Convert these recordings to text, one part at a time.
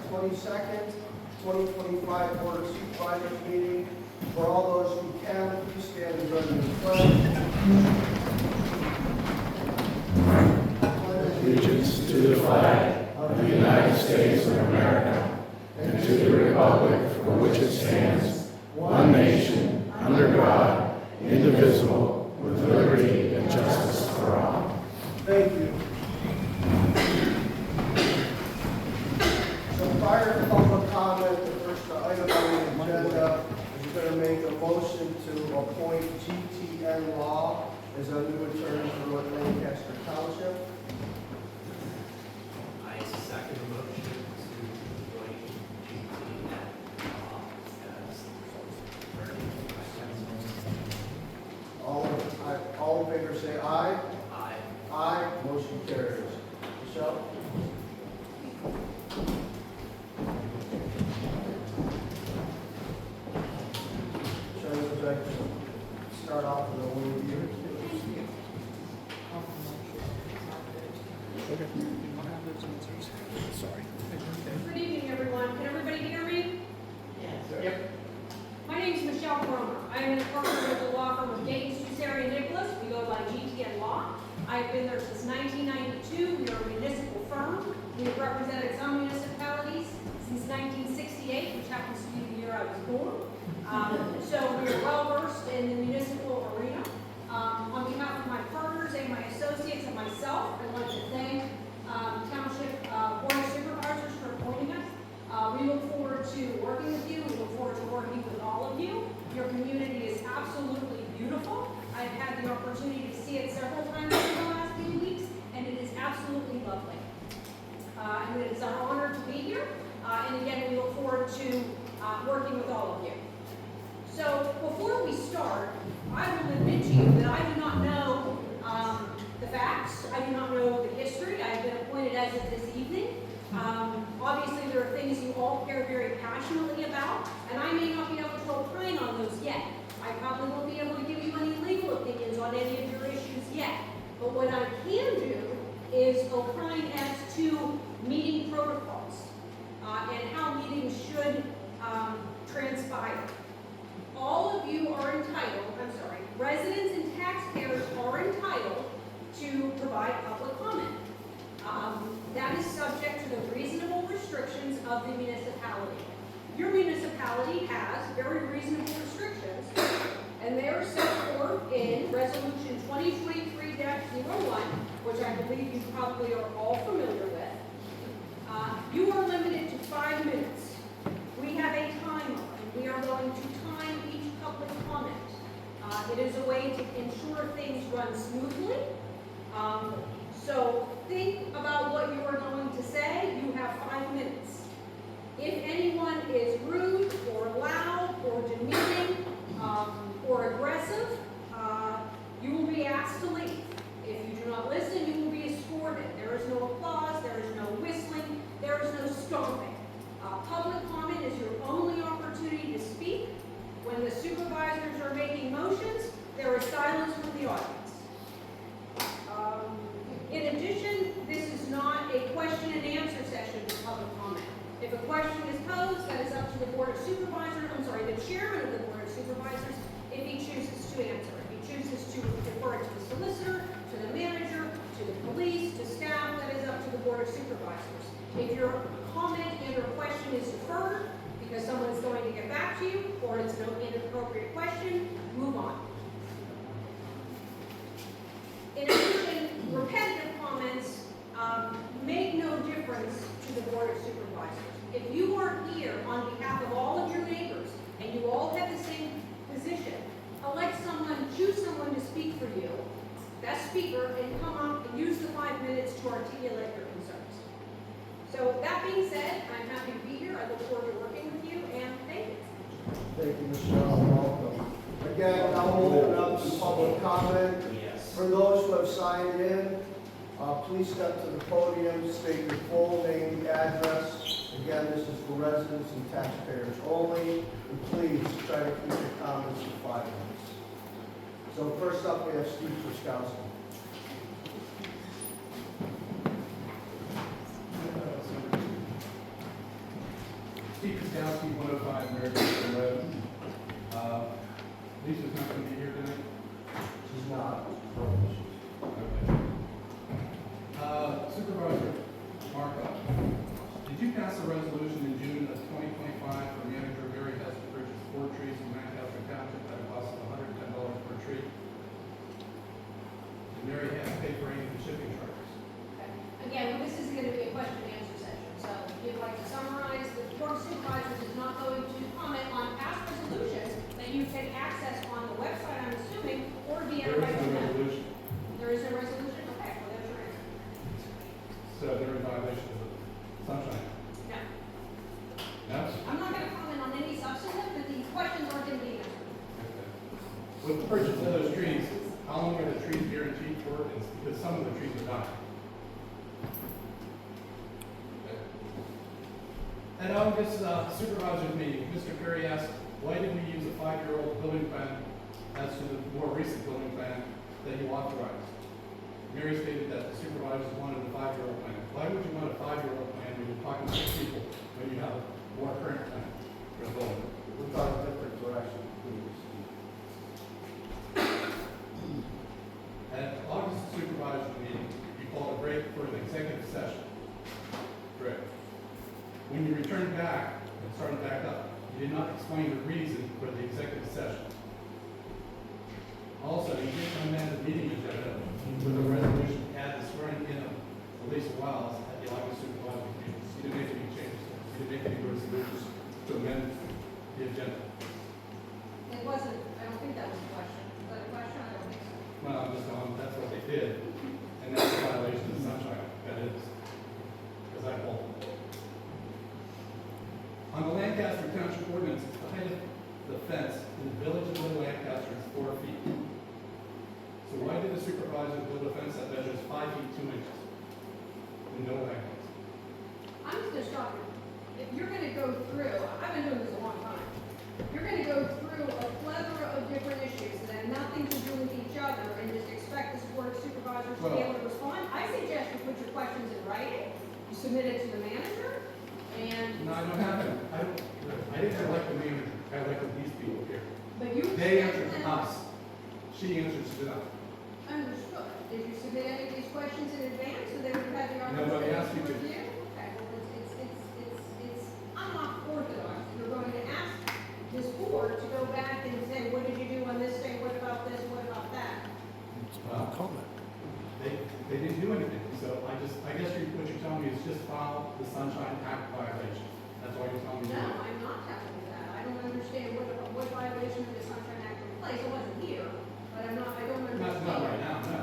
22nd, 2025 Board of Supervisors Meeting. For all those who can, please stand and join me in the pledge. Allegiance to the flag of the United States of America and to the republic for which it stands, one nation, under God, indivisible, with liberty and justice for all. Thank you. So prior to public comment, the first item on the agenda is going to make a motion to appoint GTN Law as a new attorney for Lancaster Township. I second the motion to appoint GTN Law as attorney. All in favor say aye. Aye. Aye. Motion carries. Michelle? Michelle, would you like to start off with a overview? Good evening, everyone. Can everybody hear me? Yes. Yep. My name is Michelle Cromer. I am a partner with the law firm of Gates, Susari, and Nicholas. We go by GTN Law. I've been there since 1992. We are a municipal firm. We have represented some municipalities since 1968, which happens to be the year I was born. So we are well versed in the municipal arena. On behalf of my partners and my associates and myself, I'd like to thank Township Board of Supervisors for appointing us. We look forward to working with you. We look forward to working with all of you. Your community is absolutely beautiful. I've had the opportunity to see it several times in the last few weeks, and it is absolutely lovely. And it is our honor to be here. And again, we look forward to working with all of you. So before we start, I will admit to you that I do not know the facts. I do not know the history. I have been appointed as of this evening. Obviously, there are things you all care very passionately about, and I may not be able to opine on those yet. I probably won't be able to give you any legal opinions on any of your issues yet. But what I can do is opine as to meeting protocols and how meetings should transpire. All of you are entitled, residents and taxpayers are entitled to provide public comment. That is subject to the reasonable restrictions of the municipality. Your municipality has very reasonable restrictions, and they are set forth in Resolution 2023-01, which I believe you probably are all familiar with. You are limited to 5 minutes. We have a timer, and we are going to time each public comment. It is a way to ensure things run smoothly. So think about what you are going to say. You have 5 minutes. If anyone is rude or loud or demeaning or aggressive, you will be asked to leave. If you do not listen, you will be escorted. There is no applause, there is no whistling, there is no stomping. Public comment is your only opportunity to speak. When the supervisors are making motions, there is silence from the audience. In addition, this is not a question and answer session for public comment. If a question is posed, that is up to the Board of Supervisors, the chairman of the Board of Supervisors, if he chooses to answer it. If he chooses to defer it to the solicitor, to the manager, to the police, to staff, that is up to the Board of Supervisors. If your comment and or question is deferred because someone is going to get back to you, or it's an inappropriate question, move on. In addition, repetitive comments make no difference to the Board of Supervisors. If you are here on behalf of all of your neighbors and you all have the same position, choose someone to speak for you, best speaker, and come up and use the 5 minutes to articulate your concerns. So that being said, I'm happy to be here. I look forward to working with you, and thank you. Thank you, Michelle. Welcome. Again, I'll open up to public comment. Yes. For those who have signed in, please step to the podium, state your full name, address. Again, this is for residents and taxpayers only. And please try to keep your comments to 5 minutes. So first up, we have Steve Truskowski. Steve Kostowski, 105 American Road. Lisa's not going to be here tonight? She's not. Okay. Supervisor Markov, did you pass a resolution in June of 2025 for manager Mary Hess to purchase 4 trees in Lancaster Township at a cost of $110 per tree? Did Mary Hess pay for any of the shipping charges? Again, this is going to be a question and answer session, so if you'd like to summarize, the Board of Supervisors is not going to comment on past resolutions that you can access on the website, I'm assuming, or via There right is to no know. resolution, There is no resolution? Okay, well, there's your answer. so they're in violation of the sunshine. No, No? I'm not going to comment on any substantive, but these questions aren't going to be answered. Okay. With the purchase of those trees, how long are the trees guaranteed for? It's because some of the trees are dying. At August supervisors meeting, Mr. Perry asked, why did we use a 5-year-old building plan as to the more recent building plan that you authorized? Mary stated that the supervisors wanted a 5-year-old plan. Why would you want a 5-year-old plan when you're talking to 6 people, when you have a more current plan for the building? We're talking different direction, please. At August supervisors meeting, you called a break for an executive session. Correct. When you returned back and started back up, you did not explain the reason for the executive session. Also, you did amend the meeting agenda with a resolution to add the swearing in of Elisa Wiles at the August supervisors meeting. You didn't make any changes. You didn't make any resolutions to amend the agenda. It wasn't, I don't think that was a question. Was that a question? I don't think so. Well, I'm just telling you, that's what they did. And that's a violation of the sunshine. That is. Because I called. On the Lancaster Township ordinance, the height of the fence in the village of Little Lancaster is 4 feet. So why did the supervisor build a fence that measures 5 feet 2 inches? In no Lancaster. I'm just gonna stop you. If you're gonna go through, I've been doing this a long time. You're gonna go through a plethora of different issues that have nothing to do with each other and just expect this board of supervisors to be able to respond. I suggest you put your questions in writing, you submit it to the manager, and, No, I don't have it. I didn't elect the manager. I elected these people here. but you. They answered to us. She answered to them. Understood. Did you submit any of these questions in advance so they would have had the Nobody opportunity asked to you to. review? Okay, well, it's unorthodox. You're going to ask this board to go back and say, what did you do on this day? What about this? What about that? They didn't do anything, so I guess what you're telling me is just file the Sunshine Act violation. That's all you're telling me. No, I'm not telling you that. I don't understand what violation of the Sunshine Act took place. It wasn't here, but I don't understand. Not right now, no.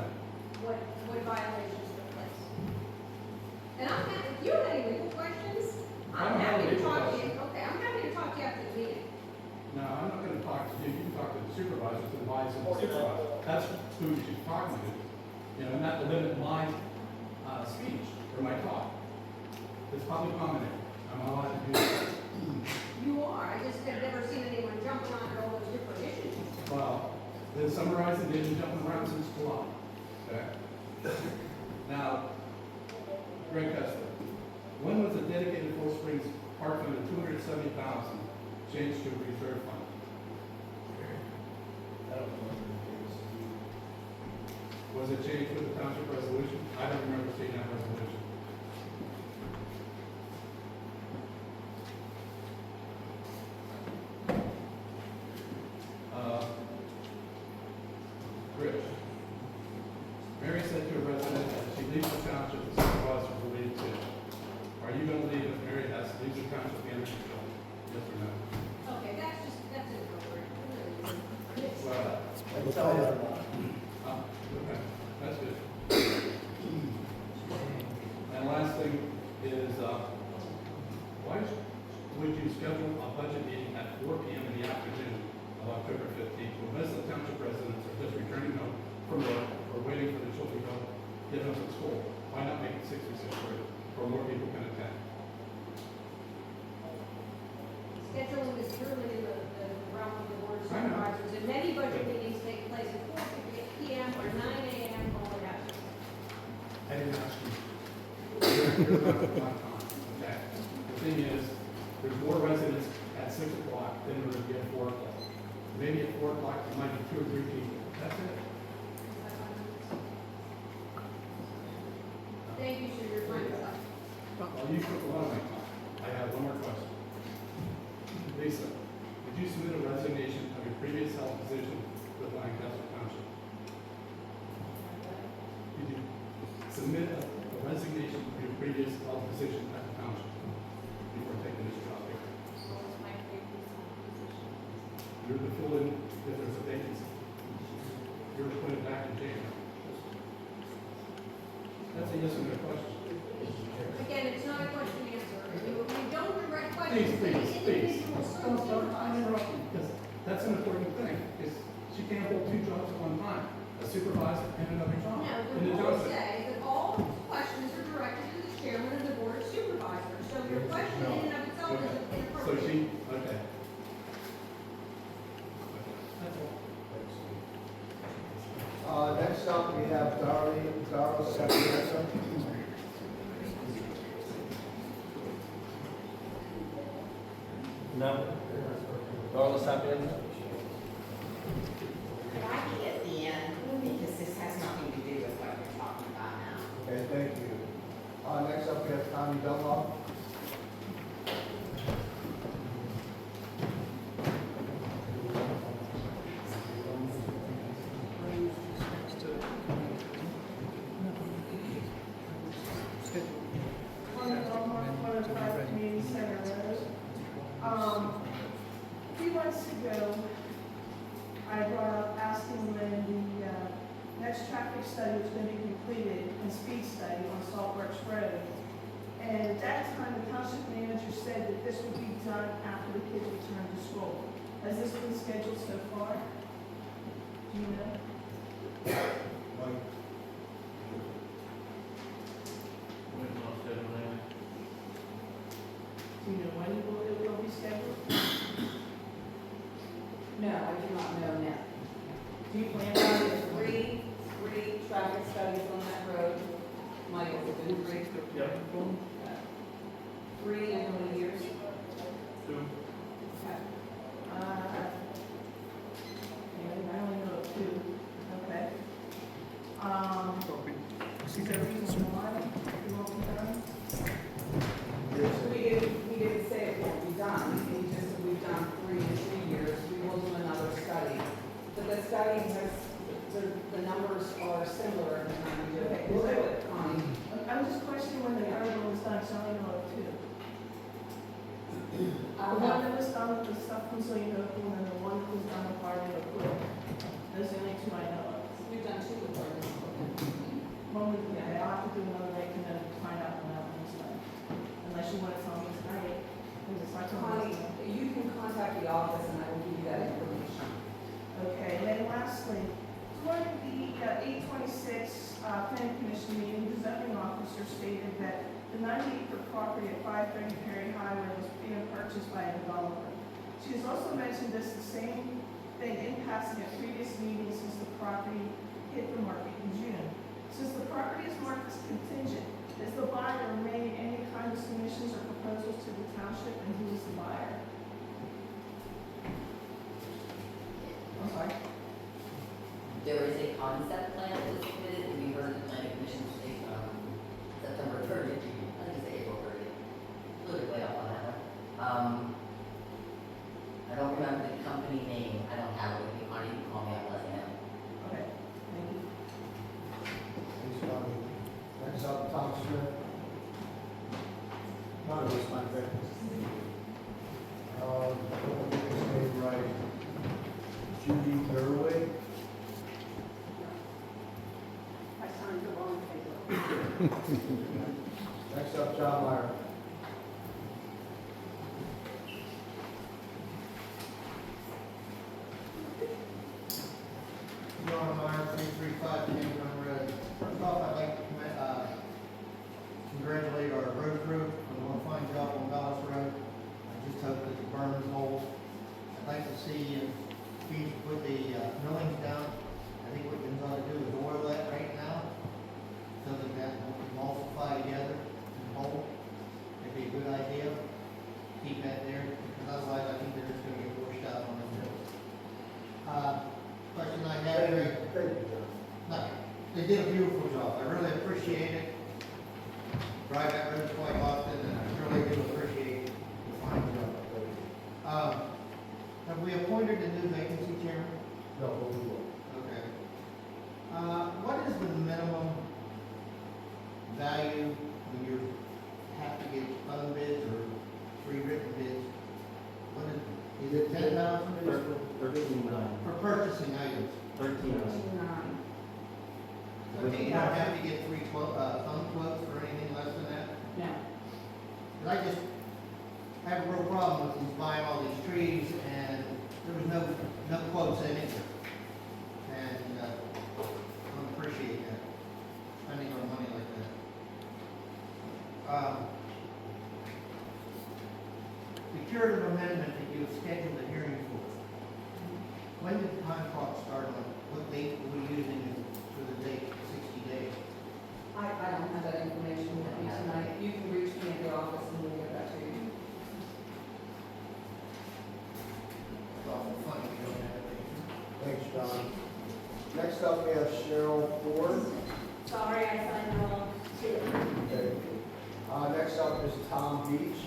What violations took place. And I'm happy, if you have any legal questions, I I'm don't have happy to legal talk to you. questions. Okay, I'm happy to talk to you after the meeting. No, I'm not gonna talk to you. You can talk to the supervisors and advise the supervisor. That's who you should talk to. You know, not to limit my speech or my talk. It's public comment. I'm allowed to do that. You are, I just have never seen anyone jumping on all those different issues. Well, then summarize it, they've been jumping around since July. Okay? Now, Greg Kessler, when was the dedicated Full Springs Park Fund of $270,000 changed to a reserve fund? I don't know. Was it changed with the township resolution? I don't remember seeing that resolution. Rich, Mary said to a resident that if she leaves the township, the supervisor will leave too. Are you going to leave if Mary has leaves the township the end of the bill? Yes or no? Okay, that's inappropriate. Well, I can tell you that. okay, that's good. And last thing is, why would you schedule a budget meeting at 4 p.m. in the afternoon of October 15th? When most of the township residents are just returning home from work or waiting for the children to get home from school. Why not make it 6 or 6:30, where more people can attend? Scheduling is purely in the realm of the board of I know. supervisors, and many budget meetings take place at 4 p.m. or 9 a.m. or whatever. I didn't ask you. You're not on time, okay? The thing is, there's more residents at 6 o'clock than there would be at 4 o'clock. Maybe at 4 o'clock, there might be 2 or 3 people. That's it. Thank you, sir, your time is up. Well, you took a lot of my time. I have one more question. Lisa, did you submit a resignation of your previous held position with Lancaster Township? Did you submit a resignation of your previous held position at the township before taking this job here? You're to fill in if there's a vacancy. You're appointed back in January. That's a yes or no question. Again, it's not a question and answer. We don't direct Please, questions to the please. individual. I'm interrupting because that's an important thing. Is she can't hold 2 jobs at one time, a supervisor and another job. No, in the the rules township. say that all questions are directed to the chairman of the board of supervisors. So your question in and of itself is So inappropriate. she, okay. That's all. Next up, we have Darla Sapienza. No. Darla Sapienza? Could I be at the end, because this has nothing to do with what we're talking about now? Okay, thank you. Next up, we have Tommy Dunlop. Community Center Road. A few months ago, I brought up asking when the next traffic study was going to be completed and speed study on Saltworks Road. And at that time, the township manager said that this would be done after the kids return to school. Has this been scheduled so far? Do you know? Mike. Do you know when it will be scheduled? No, I do not know now. Do you plan There on are it? three traffic studies on that road. Michael, has it been three? Yep. 3 in how many years? 2. Okay. I only know of 2. Okay. Is there a reason why it won't be done? We didn't say it won't be done, we just said we've done 3 in 2 years, we will do another study. But the study has, the numbers are similar every time we do it. Is that what, Connie? I'm just questioning when the other one was done, so I only know of 2. The one that was done with the stuff from Zillion Oakland and the one that was done with Harvey Oakland. Those are the only 2 I know of. We've done 2 with our One with, yeah, I'll have to do another rate and then find out when that one's done. Unless you want to tell me tonight, because it's not Connie, coming. you can contact the office and I will give you that information. Okay, and then lastly, during the 8/26 planning commission meeting, the zoning officer stated that the 90-acre property at 530 Perry Highway was being purchased by a developer. She has also mentioned this the same thing in passing at previous meetings since the property hit the market in June. Since the property is marked as contingent, is the buyer making any kind of submissions or proposals to the township, and who is the buyer? I'm sorry. There is a concept plan that was submitted, and we heard the planning commission state, September 30th, I think it's April 30th. A little bit way off on that one. I don't remember the company name, I don't have it with me, Connie, you can call me up, let me know. Okay, thank you. Thanks, Tommy. Next up, Tom Smith. Not a response, right? Don't get his name right. Judy Durway. I signed the wrong paper. Next up, John Meyer. John Meyer, 335 Cameron Road. First off, I'd like to congratulate our road crew on doing a fine job on Dallas Road. I just hope that the berm holds. I'd like to see Beach put the millings down. I think what we're going to do is oil that right now, so that will emulsify together and hold. It'd be a good idea. Keep that For purchasing items. 13. Okay, you don't have to get three phone quotes or anything less than that? No. 'Cause I just have a real problem with these buying all these trees and there was no quotes in it. And, I don't appreciate that, spending our money like that. The curative amendment that you have scheduled a hearing for, when did the time clock start on, what date were we using for the date, 60 days? I don't have that information with me tonight. You can reach me at the office and we'll get that to you. It's awful funny, we don't have it. Thanks, John. Next up, we have Cheryl Ford. Sorry, I signed the wrong sheet. Okay. Next up is Tom Beach.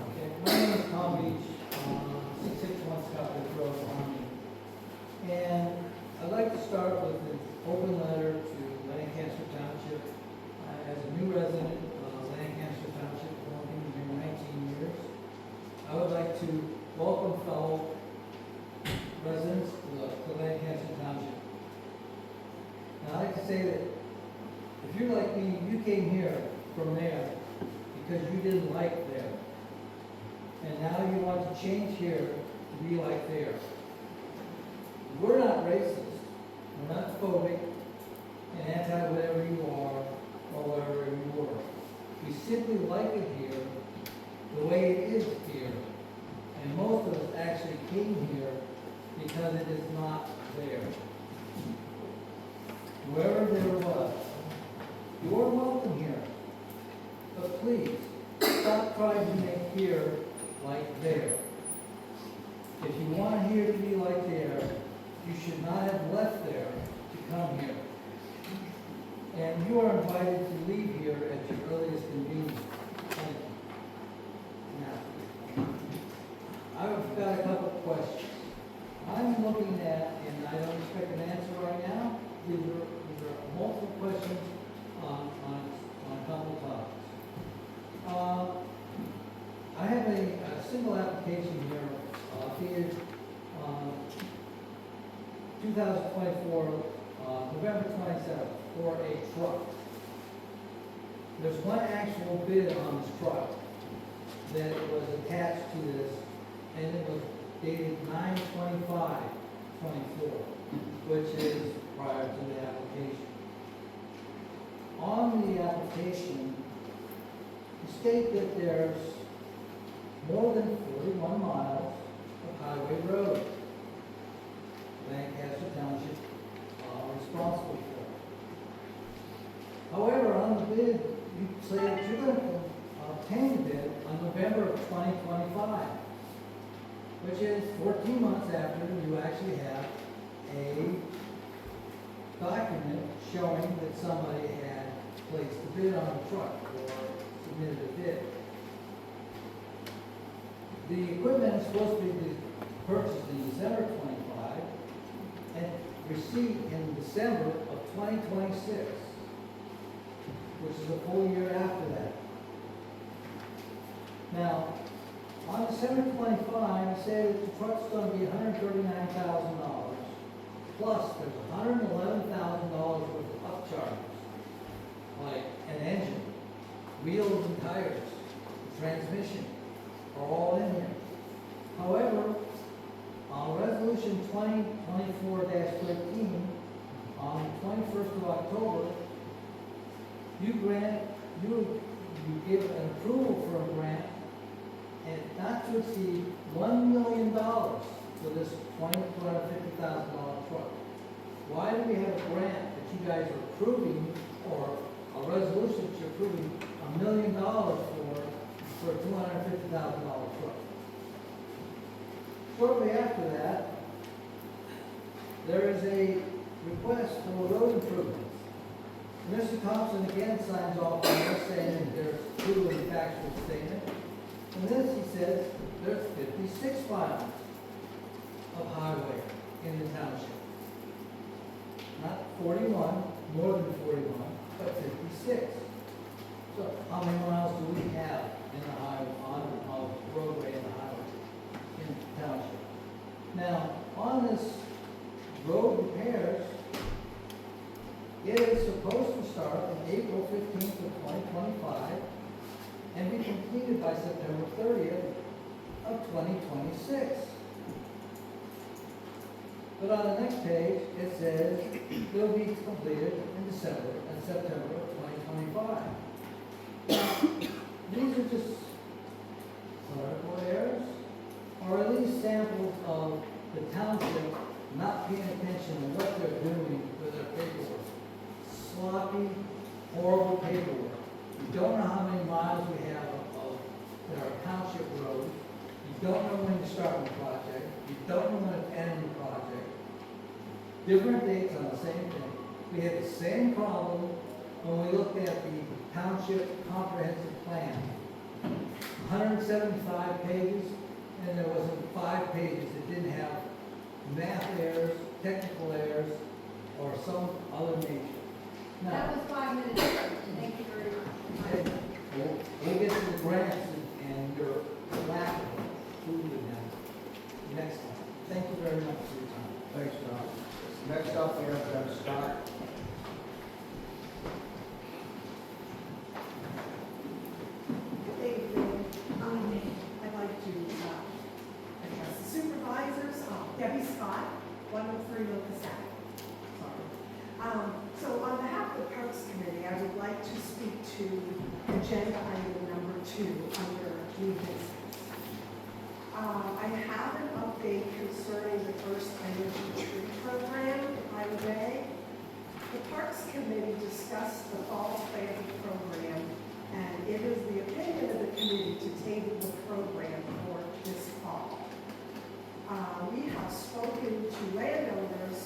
Okay, my name is Tom Beach, 661 Scottsbluff Road, Army. And I'd like to start with an open letter to Lancaster Township. As a new resident of Lancaster Township, working here 19 years, I would like to welcome fellow residents to Lancaster Township. Now, I'd like to say that if you're like me, you came here from there because you didn't like there. And now you want to change here to be like there. We're not racist, we're not phobic, and anti-whatever you are, or whatever you were. We simply like it here, the way it is here. And most of us actually came here because it is not there. Wherever there was, you're welcome here. But please, stop trying to make here like there. If you want here to be like there, you should not have left there to come here. And you are invited to leave here at your earliest convenience. Thank you. Now, I've got a couple of questions. I'm looking at, and I don't expect an answer right now, these are multiple questions on a couple of topics. I have a single application here, dated 2024, November 27th, for a truck. There's one actual bid on this truck that was attached to this, and it was dated 9/25/24, which is prior to the application. On the application, you state that there's more than 41 miles of highway road Lancaster Township responsible for. However, on the bid, you say that you're going to obtain the bid on November of 2025, which is 14 months after you actually have a document showing that somebody had placed a bid on the truck or submitted a bid. The equipment is supposed to be purchased in December 25 and received in December of 2026, which is a full year after that. Now, on December 25, you say that the truck's going to be $139,000, plus there's $111,000 worth of upcharges, like an engine, wheels and tires, transmission, are all in here. However, on Resolution 2024-13, on the 21st of October, you give an approval for a grant and not to exceed $1 million for this $250,000 truck. Why do we have a grant that you guys are approving, or a resolution that you're approving $1 million for for a $250,000 truck. Shortly after that, there is a request for road improvements. Mr. Thompson again signs off on this saying that there's true and factual statement. And then he says there's 56 miles of highway in the township. Not 41, more than 41, but 56. So how many miles do we have in the highway, on the roadway in the highway in the township? Now, on this road repairs, it is supposed to start on April 15th of 2025 and be completed by September 30th of 2026. But on the next page, it says it will be completed in December and September of 2025. These are just clerical errors, or at least samples of the township not paying attention to what they're doing with their paperwork. Sloppy, horrible paperwork. You don't know how many miles we have of that are township roads. You don't know when to start the project. You don't know when to end the project. Different dates on the same thing. We had the same problem when we looked at the township comprehensive plan. 175 pages, and there wasn't 5 pages that didn't have math errors, technical errors, or some other nature. Now, That was 5 minutes. Thank you very much. we'll get to the grants and your lack of including them next time. Thank you very much for your time. Thanks, John. Next up, we have Scott. Good evening. I'd like to address the supervisors. Debbie Scott, 103 Locust Ave. Sorry. So on behalf of the Parks Committee, I would like to speak to agenda item number 2 under new business. I have an update concerning the First Energy Tree Program, if I may. The Parks Committee discussed the fall planting program, and it is the opinion of the committee to table the program for this fall. We have spoken to landowners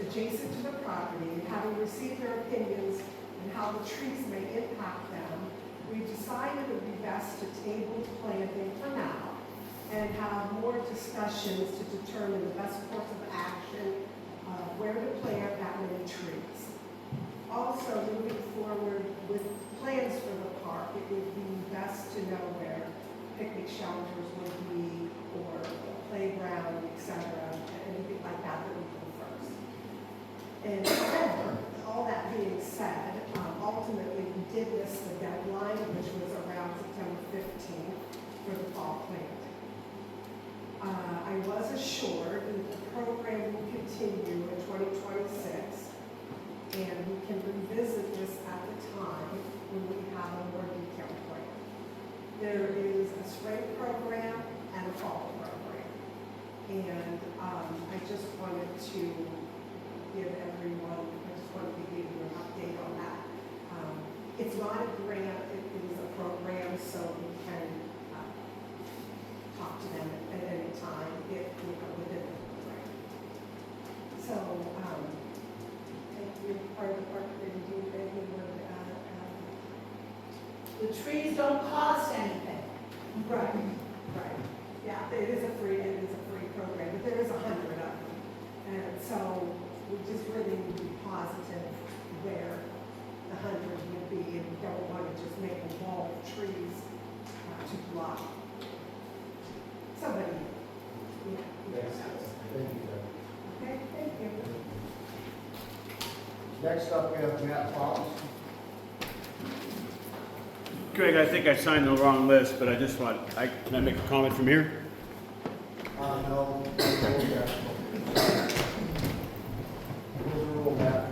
adjacent to the property, and having received their opinions and how the trees may impact them, we decided it would be best to table planting for now and have more discussions to determine the best course of action, where to plant that many trees. Also, moving forward with plans for the park, it would be best to know where picnic shelters would be, or a playground, etc., anything like that that would go first. And however, all that being said, ultimately we did miss the deadline, which was around September 15th for the fall planting. I was assured that the program will continue in 2026, and we can revisit this at the time when we have a more detailed plan. There is a spring program and a fall program, and I just wanted to give everyone, I just wanted to give you an update on that. It's not a grant, it is a program, so we can talk to them at any time if we are within the program. So, thank you, part of the park committee, do you think we would The trees don't cost anything. right, right. Yeah, it is a free program, but there is 100 of them. And so we just really need to be positive where the 100 would be, and we don't want to just make a wall of trees to block somebody. Yeah. Yes. Thank you, Debbie. Okay, thank you. Next up, we have Matt Fox. Greg, I think I signed the wrong list, but I just want, can I make a comment from here? No. Rule Matt.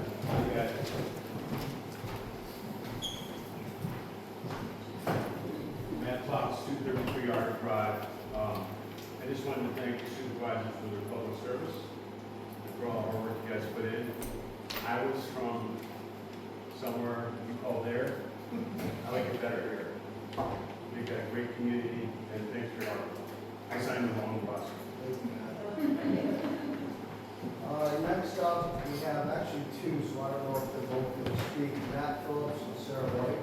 Matt Fox, 233 Arthur Drive. I just wanted to thank the supervisors for their public service and for all the hard work you guys put in. I was from somewhere you call there. I like it better here. got a great community, and thanks for your hard work. I signed the wrong bus. Next up, we have actually two, so I don't know if they're both going to speak. Matt Phillips and Sarah White.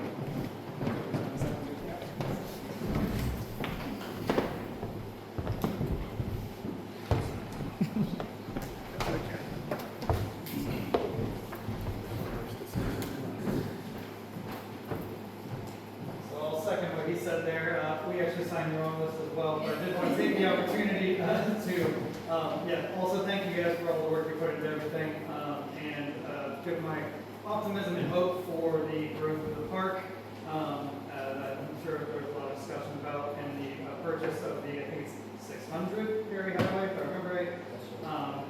So I'll second what he said there. We actually signed your own list as well, but I did want to take the opportunity to also thank you guys for all the work you put into everything, and give my optimism and hope for the growth of the park. That I'm sure there was a lot of discussion about, and the purchase of the, I think it's 600 Perry Highway, if I remember right,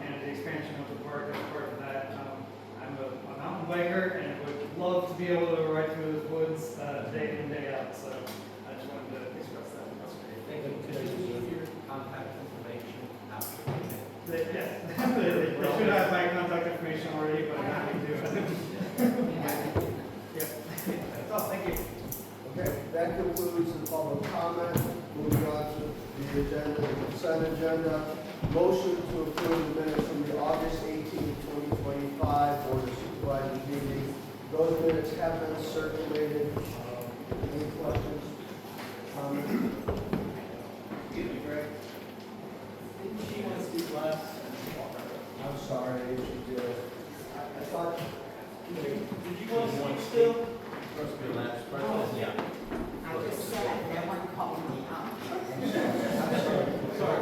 and the expansion of the park as part of that. I'm a mountain biker and would love to be able to ride through those woods day in, day out, so I just wanted to express that. Thank you. Could I leave your contact information after the meeting? Yes, they should have my contact information already, but I'm happy to do it. Yeah, that's all, thank you. Okay, that concludes the public comment. Moving on to the agenda, the consent agenda. Motion to approve the minutes from the August 18, 2025 Board of Supervisors meeting. Those minutes have been circulated. Any questions? Comments? Excuse me, Greg. Didn't she want to speak last? I'm sorry, she did. I thought, Did you want to speak still? Supposed to be the last person? Yeah. I just said, no one called me up. Sorry,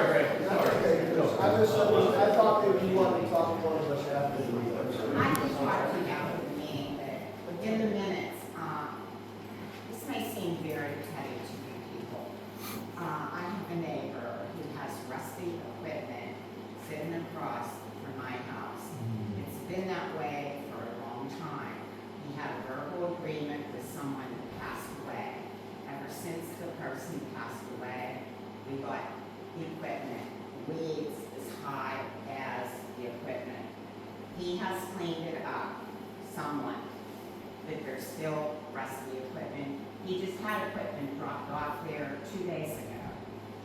Greg. that's okay, because I misunderstood. I thought maybe you wanted to talk to one of us after the meeting. I just watching out for the meeting, but in the minutes, this may seem very petty to you people. I have a neighbor who has rusty equipment sitting across from my house. It's been that way for a long time. He had a verbal agreement with someone who passed away. Ever since the person passed away, we got the equipment weeds as high as the equipment. He has cleaned it up somewhat, but there's still rusty equipment. He just had equipment dropped off there 2 days ago,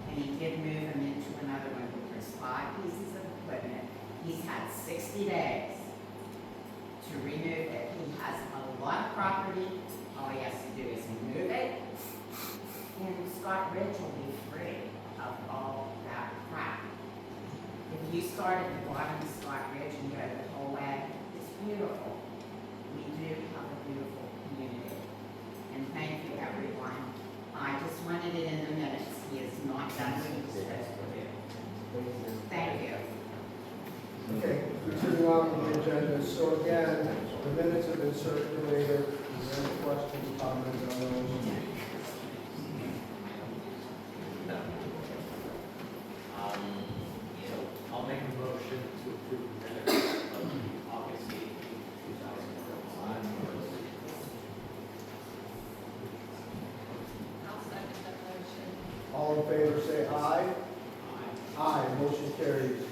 and he did move him into another one, but there's 5 pieces of equipment. He's had 60 days to remove it. He has a lot of property. All he has to do is move it, and Scott Ridge will be free of all that crap. If you start at the bottom of Scott Ridge and go the whole way, it's beautiful. We do have a beautiful community. And thank you, everyone. I just wanted it in the minutes. He is not done what he's supposed to do. Thank you. Okay, continuing on with the agenda. So again, the minutes have been circulated. Is there any questions, comments on those? No. I'll make a motion to approve the minutes of August 18, 2025. I'll second that motion. All in favor, say aye. Aye, motion carries.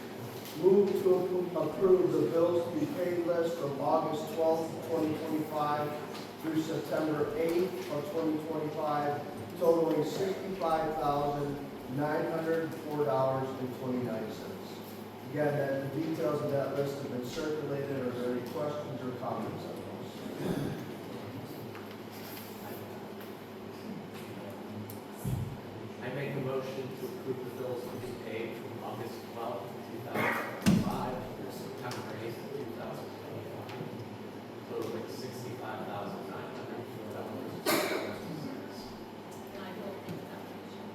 Move to approve the bills to be paid list from August 12th, 2025 through September 8th of 2025, totaling $65,904.29. Again, the details of that list have been circulated. Are there any questions or comments on those? I make a motion to approve the bills to be paid from August 12, 2025 through September 8, 2025, totaling $65,904. And I will make that motion.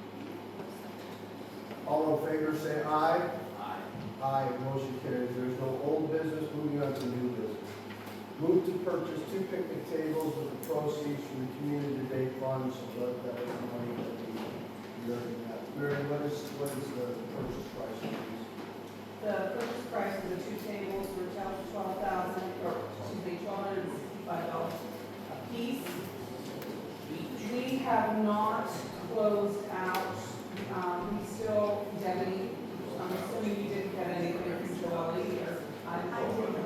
All in favor, say aye. Aye. Aye, motion carries. There is no old business. Moving on to new business. Move to purchase 2 picnic tables with the proceeds from the community day fund, so that is the money that we already have. Mary, what is the purchase price of these? The purchase price of the 2 tables were $12,065 a piece. We have not closed out, we still, Debbie, I'm assuming you didn't get anything from Joelle or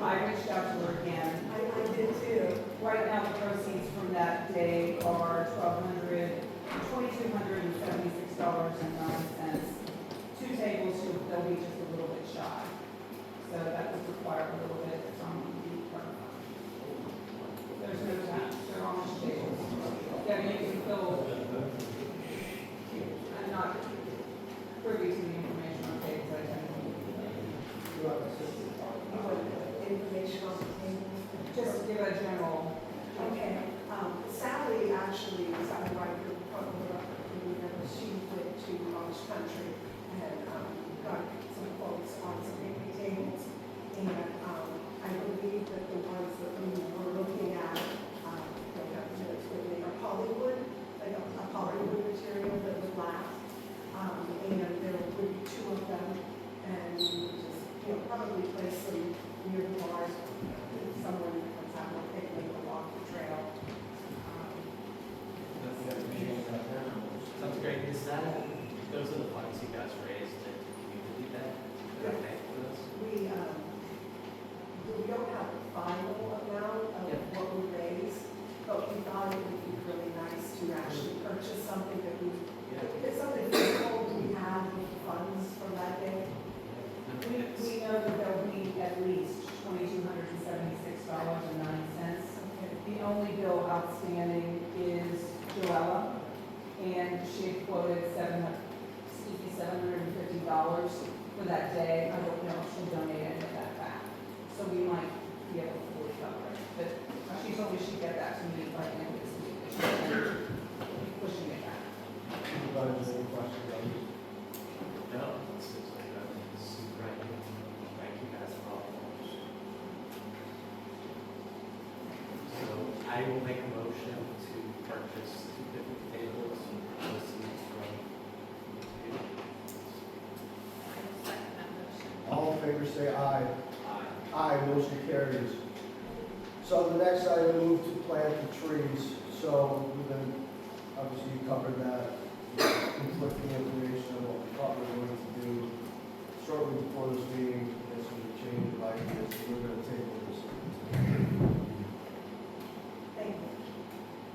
I reached out to her again. I did too. Right now, the proceeds from that day are $1,200 $2,276.09. 2 tables, they'll be just a little bit shy. So that would require a little bit from the firm. There's no tax, they're on the tables. Yeah, you can fill, I'm not privy to the information on tables, I tend to. Information on the table. Just give a general. Okay, Sally actually was on the right group, she went to College Country and got some quotes on some picnic tables. And I believe that the ones that we were looking at, don't have the minutes with me, are Hollywood, like a Hollywood material that would last. And there would be 2 of them, and we would just, probably place them near the bars if someone was having a picnic or walk the trail. Sounds great. Is that, those are the funds you guys raised to community day? Did I pay for those? We don't have a final amount of what we raised, but we thought it would be really nice to actually purchase something that we, it's something physical we have with funds for that day. We know that there'll be at least $2,276.09. The only bill outstanding is Joella, and she had quoted $750 for that day. I don't know if she'll donate any of that back, so we might be able to fully cover it. But she told me she'd get that to me by the end of this week. She's pushing it back. Supervisors, any questions on this? No, it seems like that's super idea. Thank you guys for all the work. So I will make a motion to purchase 2 picnic tables and proceeds from. All in favor say aye. Aye. Aye, motion carries. So the next item, move to plant the trees. So we've been, obviously you covered that, conflicting information on what we thought we were going to do. Shortly before this meeting, there's some change of ideas, so we're going to table this. Thank you.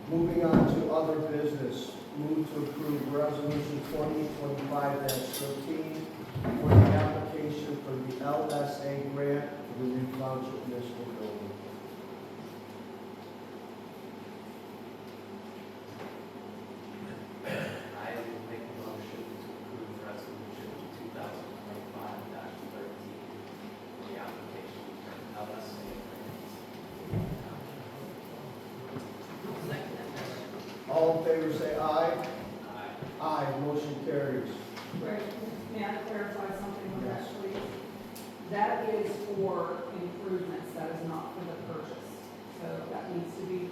Moving on to other business, move to approve resolution 2025-13 for the application for the LSA grant for the new township municipal building. I will make a motion to approve resolution 2025-13 for the application for LSA grant. All in favor say aye. Aye. Aye, motion carries. Greg, may I clarify something on that, please? That is for improvements, that is not for the purchase. So that needs to be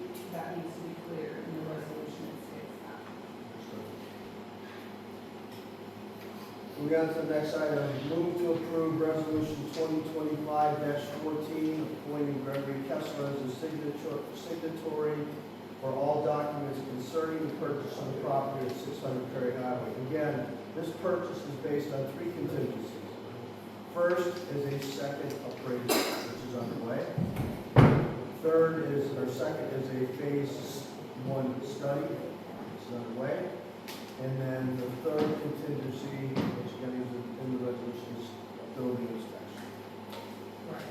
clear in the resolution, it states that. Moving on to the next item, move to approve resolution 2025-14, appointing Gregory Kessler as a signatory for all documents concerning the purchase of the property at 600 Perry Highway. Again, this purchase is based on 3 contingencies. First is a second appraisal, which is underway. Second is a phase 1 study, which is underway. And then the third contingency, which again is in the resolution, is building inspection. Right.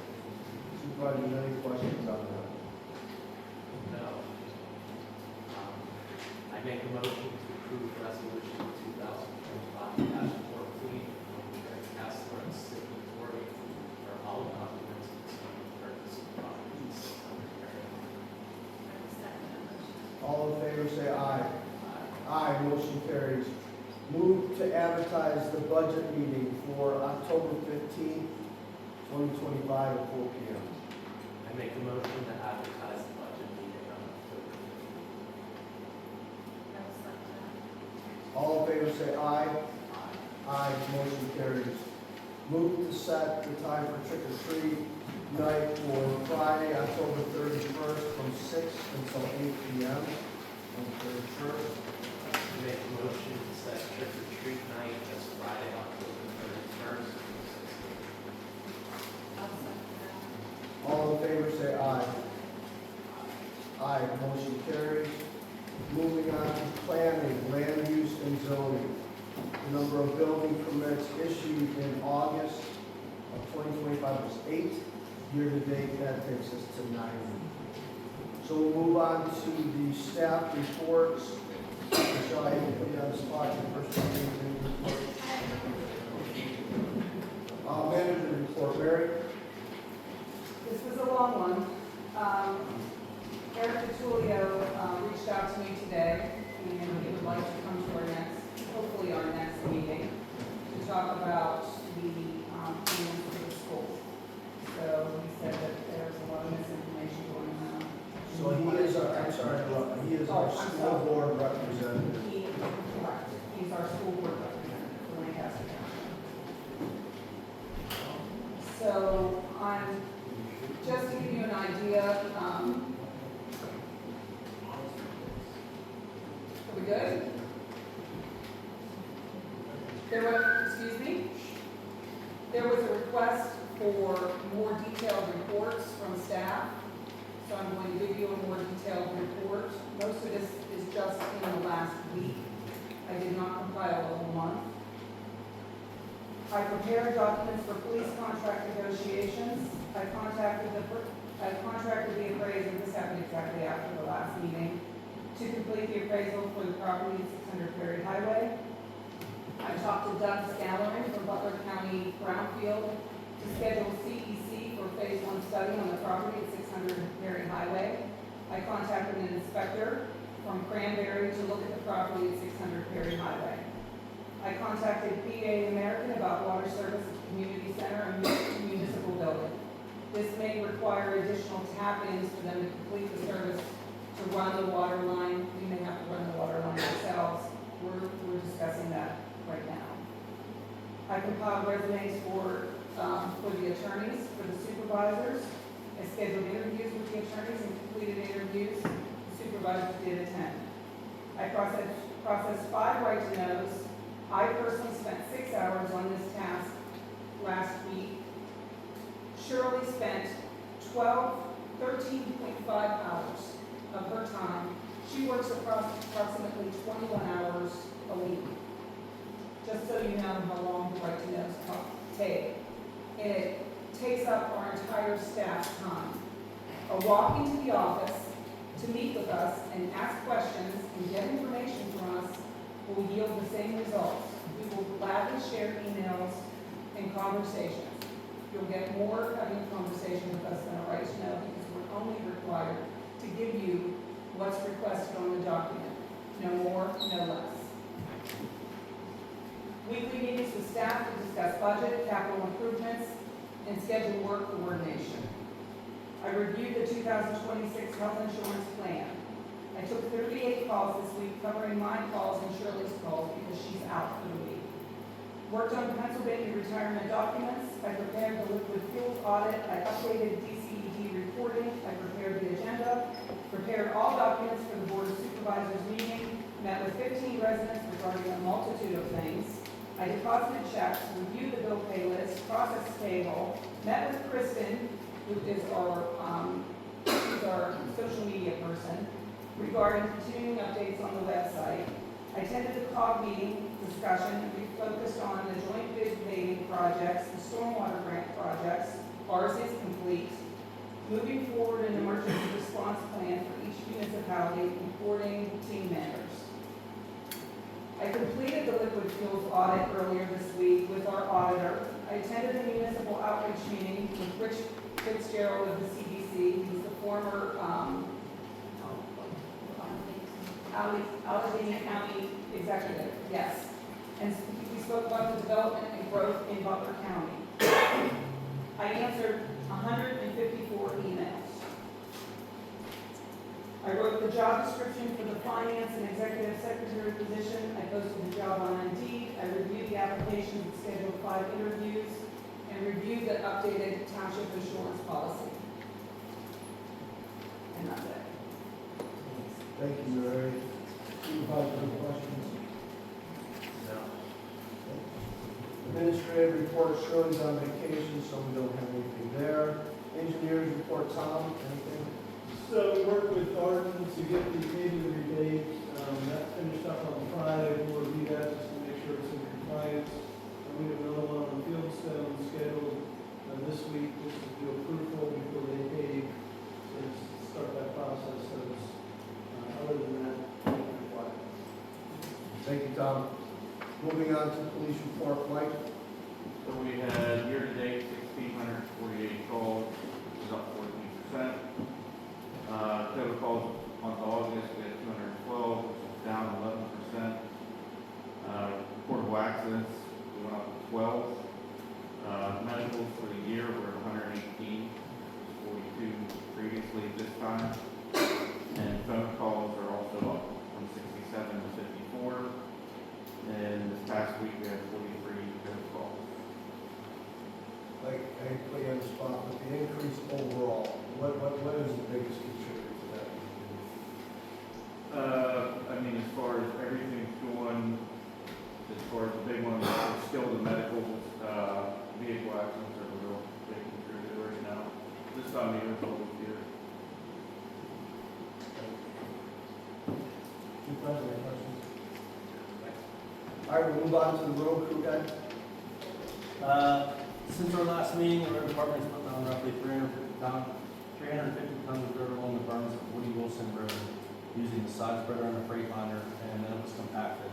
Supervisors, any questions on that? No. I make a motion to approve resolution 2025-14, Greg Kessler as signatory for all documents concerning the purchase of property. All in favor say aye. Aye, motion carries. Move to advertise the budget meeting for October 15th, 2025 at 4 p.m. I make a motion to advertise the budget meeting on October 15th. All in favor say aye. Aye, motion carries. Move to set the time for trick or treat night for Friday, October 31st from 6 until 8 p.m. on the 31st. I make a motion to set trick or treat night as Friday, October 31st. All in favor say aye. Aye, motion carries. Moving on to planning, land use zoning. The number of building permits issued in August of 2025 was 8. Year-to-date, that takes us to 9. So we'll move on to the staff reports. Michelle, I will put you on the spot for the first one. Manager report, Mary. This was a long one. Eric Petulio reached out to me today, and he would like to come to our next, hopefully our next meeting, to talk about the plans for the school. So he said that there's a lot of misinformation going on. So he is our, I'm sorry, he is our school board representative. Correct. He's our school board representative for Lancaster County. So I'm, just to give you an idea, are we good? There was a request for more detailed reports from staff. So I'm going to give you a more detailed report. Most of this is just in the last week. I did not compile a whole month. I prepared documents for police contract negotiations. I contracted the appraiser, this happened exactly after the last meeting, to complete the appraisal for the property at 600 Perry Highway. I talked to Doug Scalarin from Butler County Brownfield to schedule CEC for phase 1 study on the property at 600 Perry Highway. I contacted an inspector from Cranberry to look at the property at 600 Perry Highway. I contacted PA American about water service at the community center and municipal building. This may require additional tap-ins for them to complete the service to run the water line. We may have to run the water line ourselves. We're discussing that right now. I compiled resumes for the attorneys, for the supervisors. I scheduled interviews with the attorneys and completed interviews. The supervisors did attend. I processed 5 right-to-knows. I personally spent 6 hours on this task last week. Shirley spent 13.5 hours of her time. She works approximately 21 hours a week. Just so you know how long the right-to-knows take. And it takes up our entire staff's time. A walk into the office to meet with us and ask questions and get information from us will yield the same results. We will gladly share emails and conversations. You'll get more having a conversation with us than a right to know because we're only required to give you what's requested on the document. No more, no less. Weekly meetings with staff to discuss budget, capital improvements, and schedule work coordination. I reviewed the 2026 health insurance plan. I took 38 calls this week, covering my calls and Shirley's calls because she's out for the week. Worked on Pennsylvania retirement documents. I prepared the liquid fuels audit. I updated DCED reporting. I prepared the agenda. Prepared all documents for the Board of Supervisors Meeting. Met with 15 residents regarding a multitude of things. I deposited checks, reviewed the bill pay list, processed payroll, met with Kristen, who is our social media person, regarding continuing updates on the website. I attended the COG meeting discussion. We focused on the joint bid paving projects, the stormwater grant projects. Ours is complete. Moving forward an emergency response plan for each municipality, reporting team members. I completed the liquid fuels audit earlier this week with our auditor. I attended a municipal outreach meeting with Rich Fitzgerald of the CDC. He's the former Allegheny County executive, yes. And we spoke about the development and growth in Butler County. I answered 154 emails. I wrote the job description for the finance and executive secretary position. I posted the job on Indeed. I reviewed the application and scheduled 5 interviews and reviewed the updated township insurance policy. And that's it. Thank you, Mary. Supervisor, any questions? No. Administrative report, Shirley's on vacation, so we don't have anything there. Engineers report, Tom, anything? So worked with Arden to get the paving rebate, that finished up on Friday, we'll review that Thank you, Tom. Moving on to police report, Mike. So we had year-to-date 1,648 calls, which is up 14%. Total calls on August, we had 212, which is down 11%. Reportable accidents, we went up to 12. Medicals for the year were 118, 42 previously at this time. And phone calls are also up from 67 to 54. And this past week, we had 43 phone calls. Like, I put you on the spot, but the increase overall, what is the biggest contributor to that? I mean, as far as everything's going, as far as the big ones, it's still the medical, vehicle accidents are the real big contributor right now. This time of year is always here. Two president questions. All right, we'll move on to the road crew guy. Since our last meeting, the road department has put down roughly 350 tons of dirt along the berms of Woody Wilson Road using the side spreader and a Freightliner, and then it was compacted.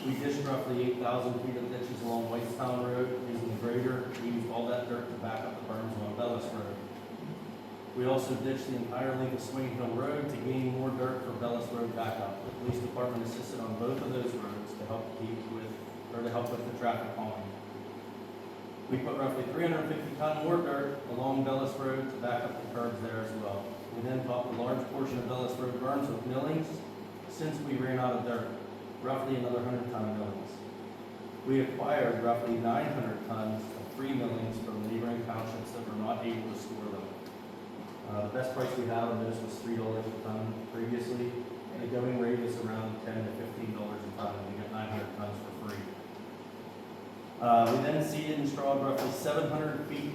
We dished roughly 8,000 feet of ditches along Whitestown Road using the grader. We used all that dirt to back up the berms on Bellis Road. We also ditched the entire length of Swing Hill Road to gain more dirt for Bellis Road backup. The police department assisted on both of those roads to help with the traffic calming. We put roughly 350 ton more dirt along Bellis Road to back up the curbs there as well. We then topped a large portion of Bellis Road berms with millings since we ran out of dirt, roughly another 100 ton millings. We acquired roughly 900 tons of free millings from neighboring townships that were not able to store them. The best price we had on those was $3 a ton previously, and the going rate is around $10 to $15 a ton, and we get 900 tons for free. We then seeded and strawed roughly 700 feet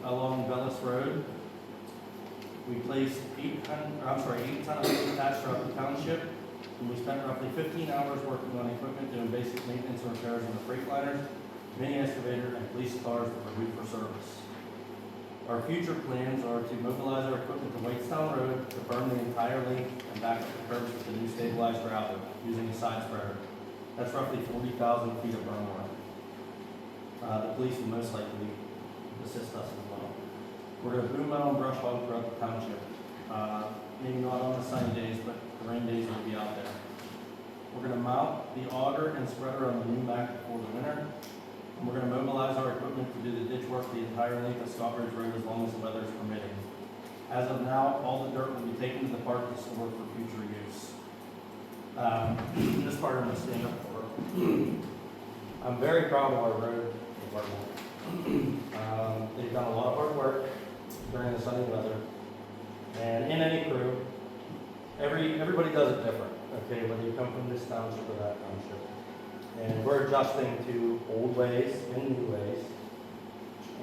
along Bellis Road. We placed 8 ton of attached throughout the township, and we spent roughly 15 hours working on equipment doing basic maintenance and repairs on the Freightliners, mini excavator, and police cars that were due for service. Our future plans are to mobilize our equipment to Whitestown Road to berm the entire length and back up the curbs with the new stabilized gravel using a side spreader. That's roughly 40,000 feet of berm work. The police will most likely assist us as well. We're going to boom out and brush hog throughout the township. Maybe not on the sunny days, but the rain days will be out there. We're going to mount the auger and spreader on the new Mac before the winter. And we're going to mobilize our equipment to do the ditch work the entire length of Scott Ridge Road as long as the weather is permitting. As of now, all the dirt will be taken to the park to store for future use. This part I'm going to stand up for. I'm very proud of our road department. They've done a lot of hard work during the sunny weather. And in any crew, everybody does it different, okay, whether you come from this township or that township. And we're adjusting to old ways and new ways.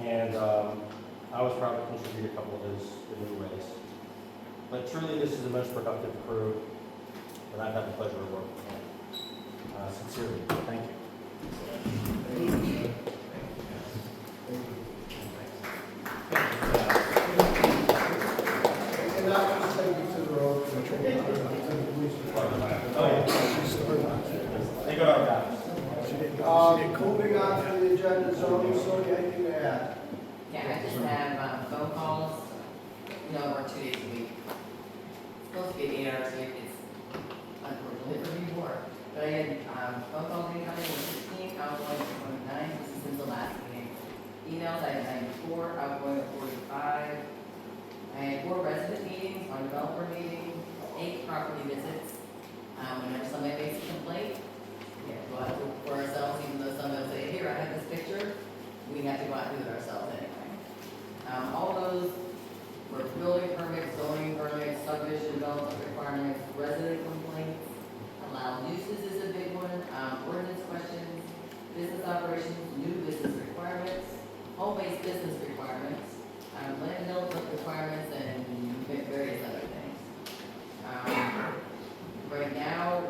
And I was proud to contribute a couple of those new ways. But truly, this is the most productive crew that I've had the pleasure of working with. Sincerely, thank you. And not just take you to the road, to the police department. Oh, yeah. They got our backs. Moving on to the agenda, zoning, so anything to add? Yeah, I just have phone calls, work 2 days a week. It's supposed to be 8 hours a week, it's unfortunately for me more. But I had phone calls incoming with 16, outgoing at 29, this is since the last meeting. Emails, I had 94, outgoing at 45. I had 4 resident meetings, 1 developer meeting, 8 property visits. Whenever somebody makes a complaint, we have to go out and look for ourselves, even though somebody will say, here, I have this picture. We have to go out and do it ourselves anyway. All those were building permits, zoning permits, subdivision development requirements, resident complaints, allowed uses is a big one, ordinance questions, business operations, new business requirements, home-based business requirements, land development requirements, and various other things. Right now,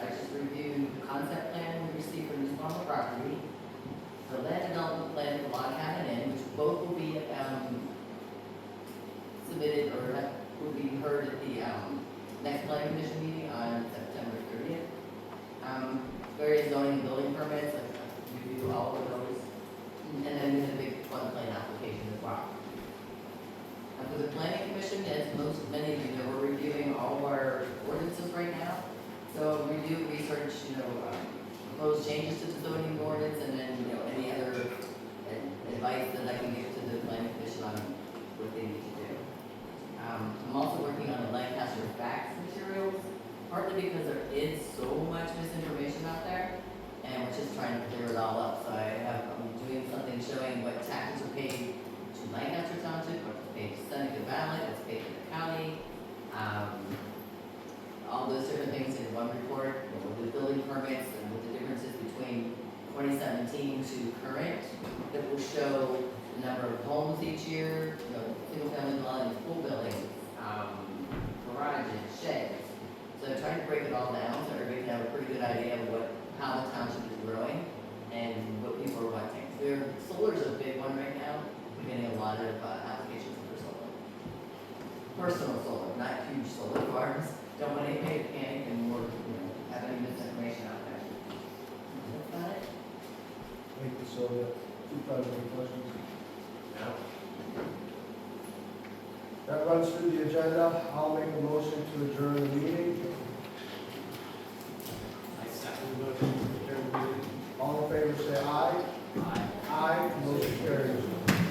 I just reviewed the concept plan we received from New Farm property, the land development plan for Log Cabin Inn, which both will be submitted or will be heard at the next planning commission meeting on September 30th. do research, proposed changes to the zoning ordinance, and then, any other advice that I can give to the planning commission on what they need to do. I'm also working on the Lancaster facts materials, partly because there is so much misinformation out there, and we're just trying to clear it all up. So I'm doing something showing what taxes are paid to Lancaster Township, what's paid to Seneca Valley, what's paid to the county, all those different things in one report, with the building permits and with the differences between 2017 to current, that will show the number of homes each year, single-family dwellings, pool buildings, garages, sheds. So I'm trying to break it all down so everybody can have a pretty good idea of how the township is growing and what people are wanting. Solar is a big one right now. We're getting a lot of applications for solar. Personal solar, not huge solar farms. Don't want anybody to panic and more, have any misinformation out there. That's about it. Thank you, Sylvia. Supervisor, any questions? No? That runs through the agenda. I'll make a motion to adjourn the meeting. I second the motion to adjourn the meeting. All in favor, say aye. Aye. Aye, motion carries.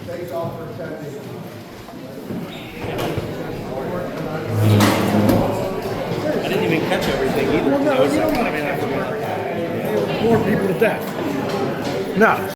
Thanks all for attending. I didn't even catch everything either. More people to death. No.